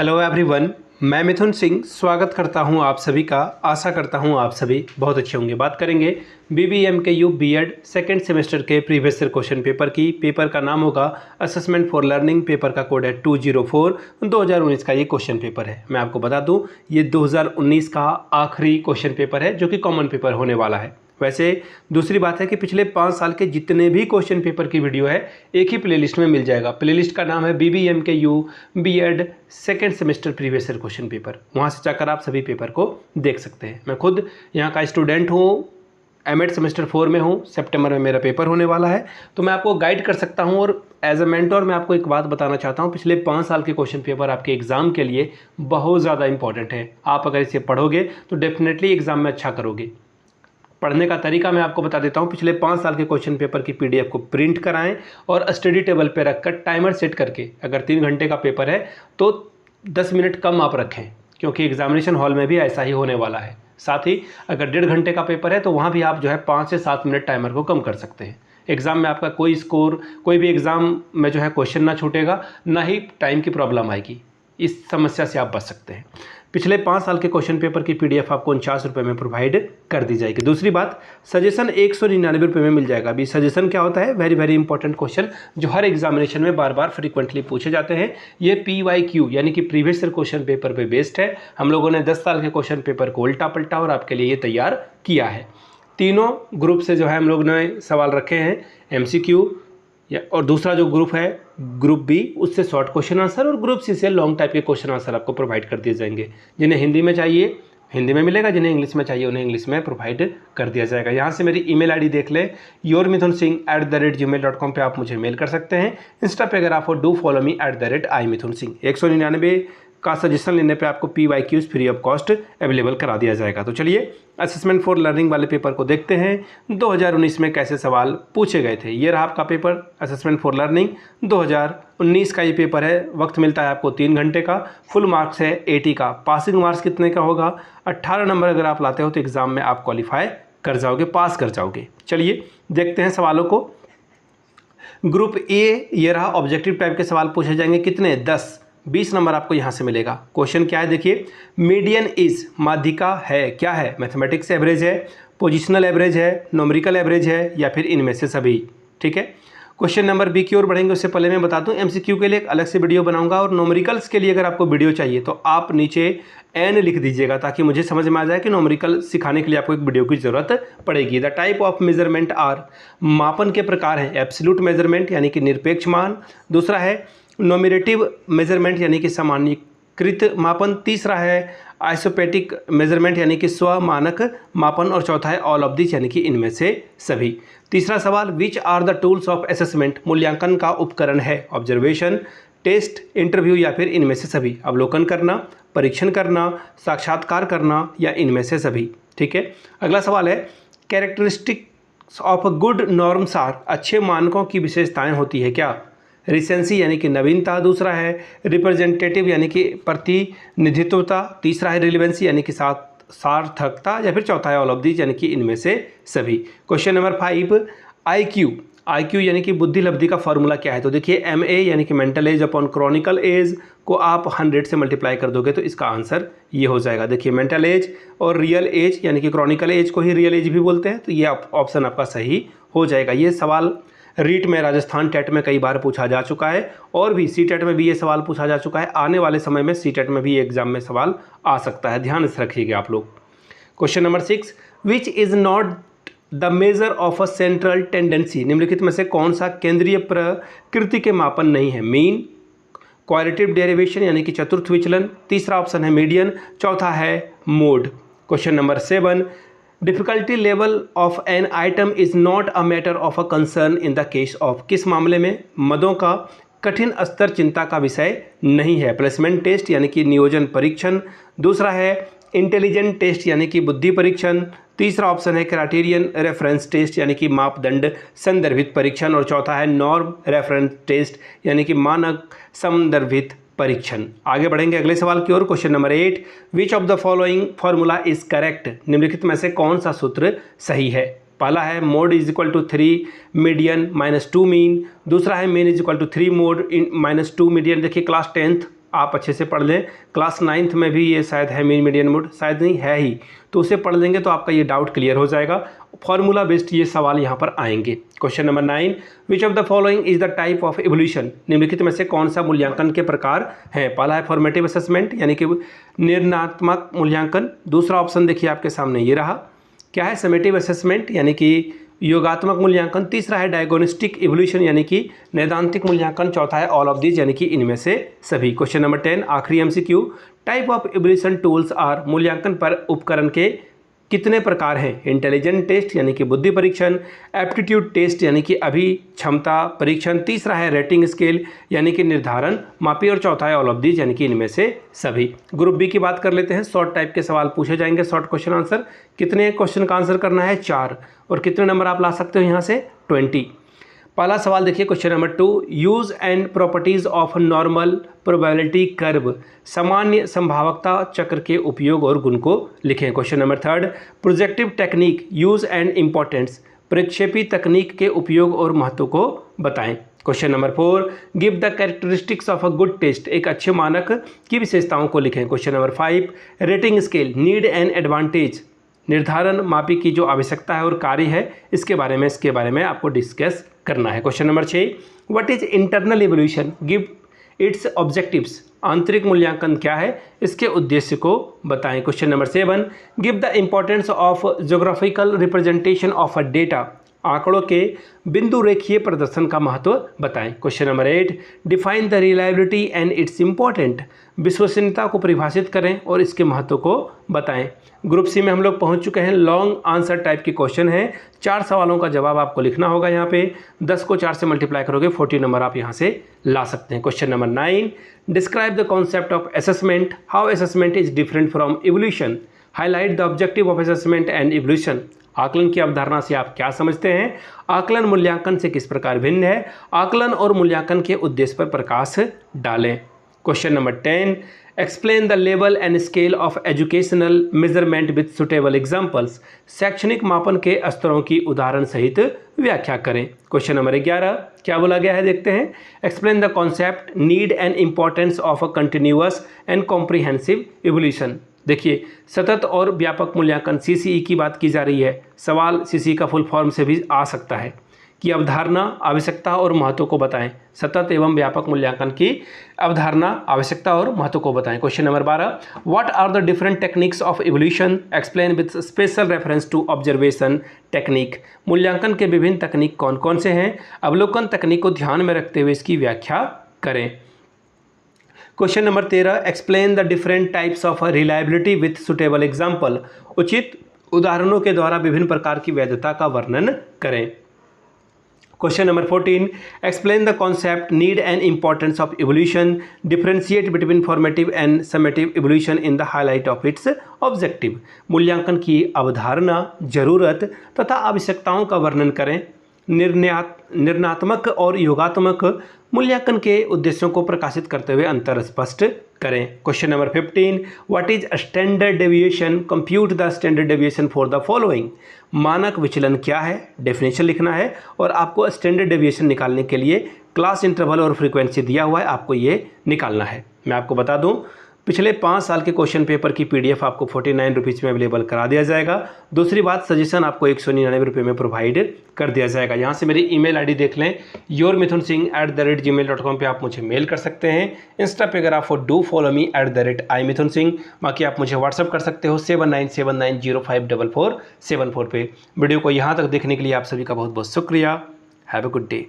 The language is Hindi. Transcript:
हेलो एवरीवन, मैं मिथुन सिंह स्वागत करता हूं आप सभी का। आशा करता हूं आप सभी बहुत अच्छे होंगे। बात करेंगे BBMKU बीएड सेकेंड सेमेस्टर के प्रीवियस ईयर क्वेश्चन पेपर की। पेपर का नाम होगा असेसमेंट फॉर लर्निंग। पेपर का कोड है 204। 2019 का ये क्वेश्चन पेपर है। मैं आपको बता दूं, ये 2019 का आखिरी क्वेश्चन पेपर है जो कि कॉमन पेपर होने वाला है। वैसे दूसरी बात है कि पिछले 5 साल के जितने भी क्वेश्चन पेपर की वीडियो है एक ही प्लेलिस्ट में मिल जाएगा। प्लेलिस्ट का नाम है BBMKU B Ed second semester previous year question paper. वहाँ से जाकर आप सभी पेपर को देख सकते हैं। मैं खुद यहाँ का स्टूडेंट हूँ, एमएड सेमेस्टर 4 में हूँ। सितंबर में मेरा पेपर होने वाला है, तो मैं आपको गाइड कर सकता हूँ। और एज अ मेंटोर मैं आपको एक बात बताना चाहता हूँ, पिछले 5 साल के क्वेश्चन पेपर आपके एग्ज़ाम के लिए बहुत ज़्यादा इंपॉर्टेंट है। आप अगर इसे पढ़ोगे तो डेफिनेटली एग्ज़ाम में अच्छा करोगे। पढ़ने का तरीका मैं आपको बता देता हूँ। पिछले 5 साल के क्वेश्चन पेपर की PDF को प्रिंट कराएं और स्टडी टेबल पे रखकर टाइमर सेट करके, अगर 3 घंटे का पेपर है तो 10 मिनट कम आप रखें, क्योंकि एग्जामिनेशन हॉल में भी ऐसा ही होने वाला है। साथ ही अगर 1.5 घंटे का पेपर है तो वहाँ भी आप जो है 5 से 7 मिनट टाइमर को कम कर सकते हैं। एग्ज़ाम में आपका कोई स्कोर, कोई भी एग्ज़ाम में जो है क्वेश्चन ना छूटेगा, ना ही टाइम की प्रॉब्लम आएगी। इस समस्या से आप बच सकते हैं। पिछले 5 साल के क्वेश्चन पेपर की PDF आपको 49 रुपये में प्रोवाइड कर दी जाएगी। दूसरी बात, सजेशन 199 रुपये में मिल जाएगा। अभी सजेशन क्या होता है? वेरी वेरी इंपॉर्टेंट क्वेश्चन जो हर एग्जामिनेशन में बार बार फ्रीक्वेंटली पूछे जाते हैं। ये PYQ यानी कि प्रीवियस ईयर क्वेश्चन पेपर पे बेस्ड है। हम लोगों ने 10 साल के क्वेश्चन पेपर को उल्टा पलटा और आपके लिए ये तैयार किया है। तीनों ग्रुप से जो है हम लोग ने सवाल रखे हैं MCQ, और दूसरा जो ग्रुप है ग्रुप B, उससे शॉर्ट क्वेश्चन आंसर, और ग्रुप C से लॉन्ग टाइप के क्वेश्चन आंसर आपको प्रोवाइड कर दिए जाएंगे। जिन्हें हिंदी में चाहिए हिंदी में मिलेगा, जिन्हें इंग्लिश में चाहिए उन्हें इंग्लिश में प्रोवाइड कर दिया जाएगा। यहाँ से मेरी ईमेल ID देख लें, yourmithunSingh@gmail.com पे आप मुझे मेल कर सकते हैं। इंस्टा पे अगर आप डू फॉलो मी @imithunSingh। 199 का सजेशन लेने पे आपको PYQs free of cost available करा दिया जाएगा। तो चलिए असेसमेंट फॉर लर्निंग वाले पेपर को देखते हैं 2019 में कैसे सवाल पूछे गए थे। ये रहा आपका पेपर असेसमेंट फॉर लर्निंग 2019 का ये पेपर है। वक्त मिलता है आपको 3 घंटे का। फुल मार्क्स है 80 का। पासिंग मार्क्स कितने का होगा? 18 नंबर अगर आप लाते हो तो एग्ज़ाम में आप क्वालिफाई कर जाओगे, पास कर जाओगे। चलिए देखते हैं सवालों को। ग्रुप A ये रहा, ऑब्जेक्टिव टाइप के सवाल पूछे जाएंगे। कितने? 10। 20 नंबर आपको यहाँ से मिलेगा। क्वेश्चन क्या है देखिए, मीडियन इज, माध्यिका है, क्या है? मैथमेटिक्स एवरेज है, पोजिशनल एवरेज है, न्यूमेरिकल एवरेज है, या फिर इनमें से सभी। ठीक है। क्वेश्चन नंबर B की ओर बढ़ेंगे उससे पहले मैं बता दूं, MCQ के लिए एक अलग से वीडियो बनाऊंगा, और न्यूमेरिकल्स के लिए अगर आपको वीडियो चाहिए तो आप नीचे N लिख दीजिएगा, ताकि मुझे समझ में आ जाए कि न्यूमेरिकल सिखाने के लिए आपको एक वीडियो की जरूरत पड़ेगी। The type of measurement are, मापन के प्रकार हैं। एब्सोल्यूट मेजरमेंट यानी कि निरपेक्ष मान, दूसरा है नॉमिनेटिव मेजरमेंट यानी कि सामान्यीकृत मापन, तीसरा है आइसोपेटिक मेजरमेंट यानी कि स्व मानक मापन, और चौथा है ऑल ऑफ दिस यानी कि इनमें से सभी। तीसरा सवाल, which are the tools of assessment, मूल्यांकन का उपकरण है? ऑब्जर्वेशन, टेस्ट, इंटरव्यू, या फिर इनमें से सभी। अवलोकन करना, परीक्षण करना, साक्षात्कार करना, या इनमें से सभी। ठीक है। अगला सवाल है, characteristics of good norms are, अच्छे मानकों की विशेषताएं होती है क्या? रिसेंसी यानी कि नवीनता, दूसरा है रिप्रेजेंटेटिव यानी कि प्रतिनिधित्वता, तीसरा है रिलेवेंसी यानी कि सार्थकता, या फिर चौथा है ऑल ऑफ दीज यानी कि इनमें से सभी। क्वेश्चन नंबर 5, IQ यानी कि बुद्धि लब्धि का फॉर्मूला क्या है? तो देखिए MA यानी कि mental age upon chronicle age को आप 100 से मल्टीप्लाई कर दोगे तो इसका आंसर ये हो जाएगा। देखिए मेंटल एज और रियल एज यानी कि क्रॉनिकल एज को ही रियल एज भी बोलते हैं, तो ये ऑप्शन आपका सही हो जाएगा। ये सवाल रीट में, राजस्थान टेट में कई बार पूछा जा चुका है, और भी CTET में भी ये सवाल पूछा जा चुका है। आने वाले समय में CTET में भी एग्जाम में सवाल आ सकता है, ध्यान से रखिएगा आप लोग। Question number 6, which is not the measure of a central tendency, निम्नलिखित में से कौन सा केंद्रीय प्रकृति के मापन नहीं है? मीन, क्वालिटेटिव डेरिवेशन यानी कि चतुर्थ विचलन, तीसरा ऑप्शन है मीडियन, चौथा है mode. Question number 7, difficulty level of an item is not a matter of a concern in the case of, किस मामले में मदों का कठिन स्तर चिंता का विषय नहीं है? प्लेसमेंट टेस्ट यानी कि नियोजन परीक्षण, दूसरा है इंटेलिजेंट टेस्ट यानी कि बुद्धि परीक्षण, तीसरा ऑप्शन है क्राइटेरियन रेफरेंस टेस्ट यानी कि मापदंड संदर्भित परीक्षण, और चौथा है नॉर्म रेफरेंस टेस्ट यानी कि मानक संदर्भित परीक्षण। आगे बढ़ेंगे अगले सवाल की ओर। Question number 8, which of the following formula is correct, निम्नलिखित में से कौन सा सूत्र सही है? पहला है mode is equal to 3 median -2 mean, दूसरा है mean is equal to 3 mode -2 median. देखिए क्लास 10th आप अच्छे से पढ़ लें। क्लास 9th में भी ये शायद है मीडियन मोड, शायद नहीं है ही, तो उसे पढ़ लेंगे तो आपका ये डाउट क्लियर हो जाएगा। फॉर्मूला बेस्ड ये सवाल यहाँ पर आएंगे। Question number 9, which of the following is the type of evolution, निम्नलिखित में से कौन सा मूल्यांकन के प्रकार है। पहला है फॉर्मेटिव असेसमेंट यानी कि निर्णयात्मक मूल्यांकन। दूसरा ऑप्शन देखिए आपके सामने ये रहा, क्या है, समेटिव असेसमेंट यानी कि योगात्मक मूल्यांकन। तीसरा है डायग्नोस्टिक इवोल्यूशन यानी कि नैदांतिक मूल्यांकन। चौथा है ऑल ऑफ दीज यानी कि इनमें से सभी। क्वेश्चन नंबर 10 आखिरी MCQ, type of evolution tools are, मूल्यांकन पर उपकरण के कितने प्रकार हैं। इंटेलिजेंट टेस्ट यानी कि बुद्धि परीक्षण, एप्टीट्यूड टेस्ट यानी कि अभी क्षमता परीक्षण। तीसरा है रेटिंग स्केल यानी कि निर्धारण मापी, और चौथा है ऑल ऑफ दीज यानी कि इनमें से सभी। ग्रुप बी की बात कर लेते हैं। शॉर्ट टाइप के सवाल पूछे जाएंगे, शॉर्ट क्वेश्चन आंसर। कितने क्वेश्चन का आंसर करना है, 4, और कितने नंबर आप ला सकते हो यहाँ से, 20। पहला सवाल देखिए question number 2, use and properties of normal probability curve, सामान्य संभाव्यता चक्र के उपयोग और गुण को लिखें। Question number 3, projective technique use and importance, प्रक्षेपी तकनीक के उपयोग और महत्व को बताएं। Question number 4, give the characteristics of a good test, एक अच्छे मानक की विशेषताओं को लिखें। Question number 5, rating scale need and advantage, निर्धारण मापी की जो आवश्यकता है और कार्य है इसके बारे में आपको डिस्कस करना है। Question number 6, what is internal evolution, give its objectives, आंतरिक मूल्यांकन क्या है, इसके उद्देश्य को बताएं। Question number 7, give the importance of geographical representation of a data, आंकड़ों के बिंदु रेखीय प्रदर्शन का महत्व बताएं। Question number 8, define the reliability and it's important, विश्वसनीयता को परिभाषित करें और इसके महत्व को बताएं। ग्रुप सी में हम लोग पहुंच चुके हैं। लॉन्ग आंसर टाइप के क्वेश्चन है, 4 सवालों का जवाब आपको लिखना होगा। यहाँ पे 10 को 4 से मल्टीप्लाई करोगे 40 नंबर आप यहाँ से ला सकते हैं। Question number 9, describe the concept of assessment, how assessment is different from evolution, highlight the objective of assessment and evolution, आकलन की अवधारणा से आप क्या समझते हैं, आकलन मूल्यांकन से किस प्रकार भिन्न है, आकलन और मूल्यांकन के उद्देश्य पर प्रकाश डालें। Question number 10, explain the level and scale of educational measurement with suitable examples, शैक्षणिक मापन के स्तरों की उदाहरण सहित व्याख्या करें। क्वेश्चन नंबर 11, क्या बोला गया है देखते हैं, explain the concept need and importance of a continuous and comprehensive evolution. देखिए सतत और व्यापक मूल्यांकन सीसीई की बात की जा रही है, सवाल सीसीई का फुल फॉर्म से भी आ सकता है कि अवधारणा, आवश्यकता और महत्व को बताएं। सतत एवं व्यापक मूल्यांकन की अवधारणा, आवश्यकता और महत्व को बताएं। Question number 12, what are the different techniques of evolution, explain with special reference to observation technique, मूल्यांकन के विभिन्न तकनीक कौन कौन से हैं, अवलोकन तकनीक को ध्यान में रखते हुए इसकी व्याख्या करें। Question number 13, explain the different types of reliability with suitable example, उचित उदाहरणों के द्वारा विभिन्न प्रकार की वैधता का वर्णन करें। Question number 14, explain the concept need and importance of evolution, differentiate between formative and summative evolution in the highlight of its objective, मूल्यांकन की अवधारणा, जरूरत तथा आवश्यकताओं का वर्णन करें। निर्णयात्मक और योगात्मक मूल्यांकन के उद्देश्यों को प्रकाशित करते हुए अंतर स्पष्ट करें। Question number 15, what is standard deviation, compute the standard deviation for the following, मानक विचलन क्या है, डेफिनेशन लिखना है और आपको स्टैंडर्ड डेविएशन निकालने के लिए क्लास इंटरवल और फ्रीक्वेंसी दिया हुआ है, आपको ये निकालना है। मैं आपको बता दूं पिछले 5 साल के क्वेश्चन पेपर की पीडीएफ आपको 49 रुपीज़ में अवेलेबल करा दिया जाएगा। दूसरी बात, सजेशन आपको 199 रुपये में प्रोवाइड कर दिया जाएगा। यहाँ से मेरी ईमेल आईडी देख लें, yourmithunsingh@gmail.com पे आप मुझे मेल कर सकते हैं। इंस्टा पे अगर आप डू फॉलो मी @imithunsingh, बाकी आप मुझे व्हाट्सअप कर सकते हो 7979054474 पे। वीडियो को यहाँ तक देखने के लिए आप सभी का बहुत बहुत शुक्रिया। Have a good day.